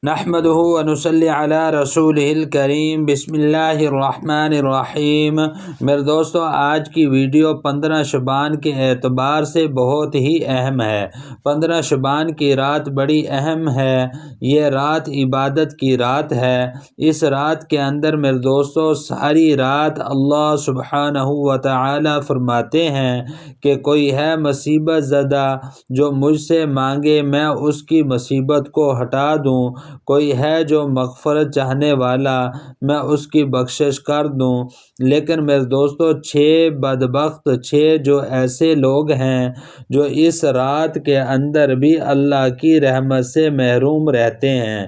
نحمدہ و نصلی علی رسولہ الکریم بسم اللہ الرحمن الرحیم۔ میرے دوستو، آج کی ویڈیو 15 شعبان کے اعتبار سے بہت ہی اہم ہے۔ 15 شعبان کی رات بڑی اہم ہے۔ یہ رات عبادت کی رات ہے۔ اس رات کے اندر میرے دوستو ساری رات اللہ سبحانہ و تعالی فرماتے ہیں کہ کوئی ہے مصیبت زدہ جو مجھ سے مانگے میں اس کی مصیبت کو ہٹا دوں، کوئی ہے جو مغفرت چاہنے والا میں اس کی بخشش کر دوں۔ لیکن میرے دوستو 6 بدبخت، 6 جو ایسے لوگ ہیں جو اس رات کے اندر بھی اللہ کی رحمت سے محروم رہتے ہیں۔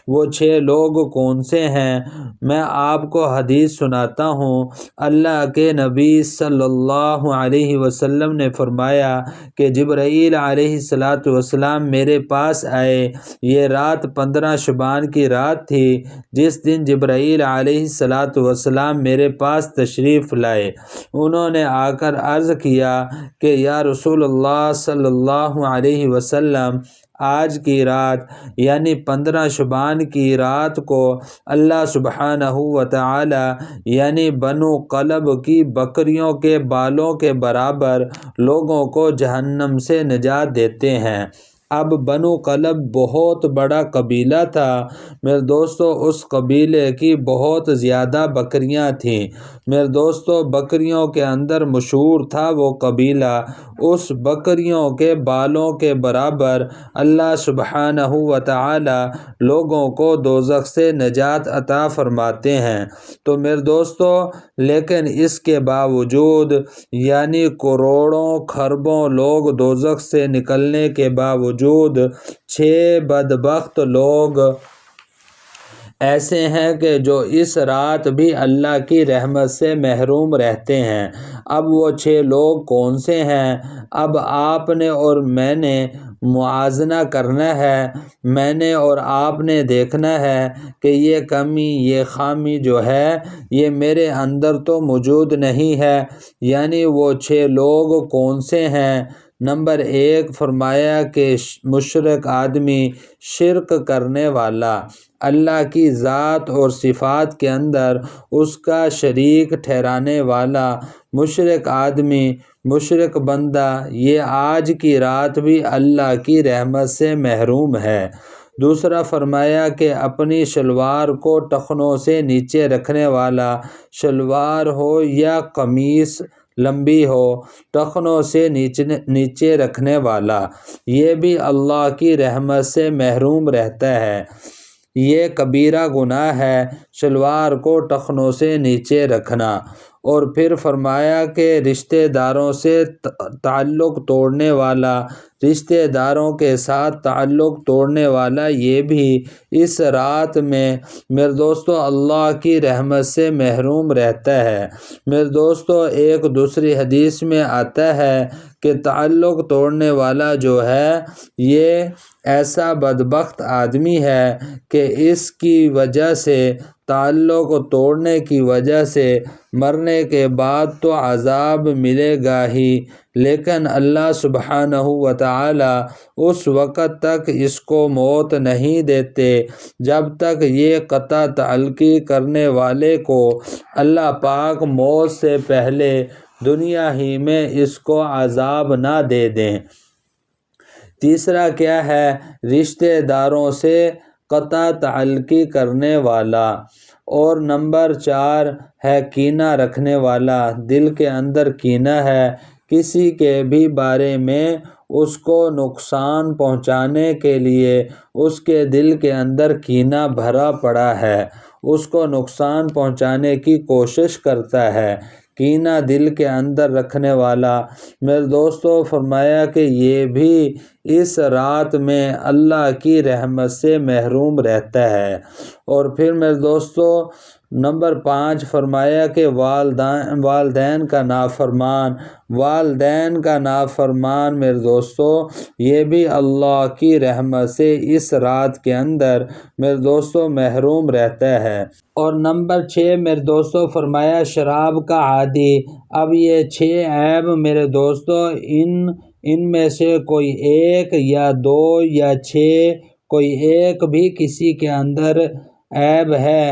وہ 6 لوگ کون سے ہیں؟ میں آپ کو حدیث سناتا ہوں۔ اللہ کے نبی صلی اللہ علیہ وسلم نے فرمایا کہ جبرائیل علیہ السلام میرے پاس آئے۔ یہ رات 15 شعبان کی رات تھی جس دن جبرائیل علیہ السلام میرے پاس تشریف لائے۔ انہوں نے آ کر عرض کیا کہ یا رسول اللہ صلی اللہ علیہ وسلم، آج کی رات یعنی 15 شعبان کی رات کو اللہ سبحانہ و تعالی یعنی بنو کلب کی بکریوں کے بالوں کے برابر لوگوں کو جہنم سے نجات دیتے ہیں۔ اب بنو کلب بہت بڑا قبیلہ تھا میرے دوستو، اس قبیلے کی بہت زیادہ بکریاں تھیں میرے دوستو۔ بکریوں کے اندر مشہور تھا وہ قبیلہ۔ اس بکریوں کے بالوں کے برابر اللہ سبحانہ و تعالی لوگوں کو دوزخ سے نجات عطا فرماتے ہیں۔ تو میرے دوستو لیکن اس کے باوجود یعنی کروڑوں کھربوں لوگ دوزخ سے نکلنے کے باوجود 6 بدبخت لوگ ایسے ہیں کہ جو اس رات بھی اللہ کی رحمت سے محروم رہتے ہیں۔ اب وہ 6 لوگ کون سے ہیں؟ اب آپ نے اور میں نے موازنہ کرنا ہے، میں نے اور آپ نے دیکھنا ہے کہ یہ کمی، یہ خامی جو ہے یہ میرے اندر تو موجود نہیں ہے۔ یعنی وہ 6 لوگ کون سے ہیں؟ نمبر 1 فرمایا کہ مشرک آدمی، شرک کرنے والا، اللہ کی ذات اور صفات کے اندر اس کا شریک ٹھہرانے والا مشرک آدمی، مشرک بندہ، یہ آج کی رات بھی اللہ کی رحمت سے محروم ہے۔ دوسرا فرمایا کہ اپنی شلوار کو ٹخنوں سے نیچے رکھنے والا، شلوار ہو یا قمیص لمبی ہو، ٹخنوں سے نیچے رکھنے والا، یہ بھی اللہ کی رحمت سے محروم رہتا ہے۔ یہ کبیرہ گناہ ہے شلوار کو ٹخنوں سے نیچے رکھنا۔ اور پھر فرمایا کہ رشتہ داروں سے تعلق توڑنے والا، رشتہ داروں کے ساتھ تعلق توڑنے والا یہ بھی اس رات میں میرے دوستو اللہ کی رحمت سے محروم رہتا ہے۔ میرے دوستو ایک دوسری حدیث میں آتا ہے کہ تعلق توڑنے والا جو ہے یہ ایسا بدبخت آدمی ہے کہ اس کی وجہ سے، تعلق توڑنے کی وجہ سے مرنے کے بعد تو عذاب ملے گا ہی، لیکن اللہ سبحانہ و تعالی اس وقت تک اس کو موت نہیں دیتے جب تک یہ قطع تعلقی کرنے والے کو اللہ پاک موت سے پہلے دنیا ہی میں اس کو عذاب نہ دے دیں۔ تیسرا کیا ہے؟ رشتہ داروں سے قطع تعلقی کرنے والا۔ اور نمبر 4 ہے کینہ رکھنے والا، دل کے اندر کینہ ہے، کسی کے بھی بارے میں اس کو نقصان پہنچانے کے لیے اس کے دل کے اندر کینہ بھرا پڑا ہے، اس کو نقصان پہنچانے کی کوشش کرتا ہے، کینہ دل کے اندر رکھنے والا۔ میرے دوستو فرمایا کہ یہ بھی اس رات میں اللہ کی رحمت سے محروم رہتا ہے۔ اور پھر میرے دوستو نمبر 5 فرمایا کہ والدین کا نافرمان، والدین کا نافرمان میرے دوستو یہ بھی اللہ کی رحمت سے اس رات کے اندر میرے دوستو محروم رہتا ہے۔ اور نمبر 6 میرے دوستو فرمایا شراب کا عادی۔ اب یہ 6 عیب میرے دوستو ان میں سے کوئی 1 یا 2 یا 6 کوئی ایک بھی کسی کے اندر عیب ہے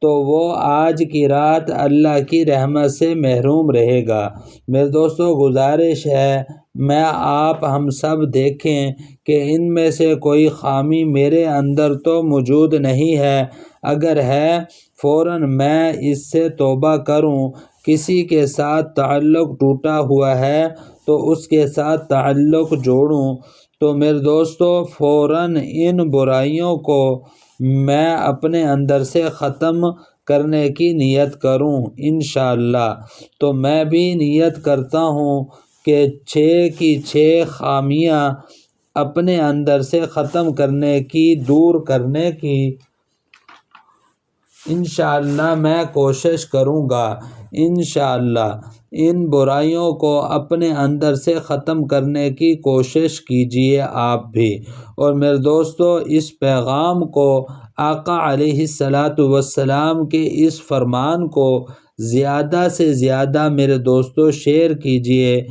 تو وہ آج کی رات اللہ کی رحمت سے محروم رہے گا۔ میرے دوستو، گزارش ہے میں آپ ہم سب دیکھیں کہ ان میں سے کوئی خامی میرے اندر تو موجود نہیں ہے، اگر ہے فوراً میں اس سے توبہ کروں۔ کسی کے ساتھ تعلق ٹوٹا ہوا ہے تو اس کے ساتھ تعلق جوڑوں۔ تو میرے دوستو، فوراً ان برائیوں کو میں اپنے اندر سے ختم کرنے کی نیت کروں انشاءاللہ۔ تو میں بھی نیت کرتا ہوں کہ 6 کی 6 خامیاں اپنے اندر سے ختم کرنے کی، دور کرنے کی انشاءاللہ میں کوشش کروں گا۔ انشاءاللہ ان برائیوں کو اپنے اندر سے ختم کرنے کی کوشش کیجیے آپ بھی۔ اور میرے دوستو، اس پیغام کو، آقا علیہ السلام کے اس فرمان کو زیادہ سے زیادہ میرے دوستو شیئر کیجیے۔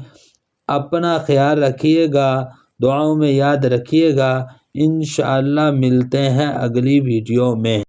اپنا خیال رکھیے گا، دعاؤں میں یاد رکھیے گا۔ انشاءاللہ ملتے ہیں اگلی ویڈیو میں۔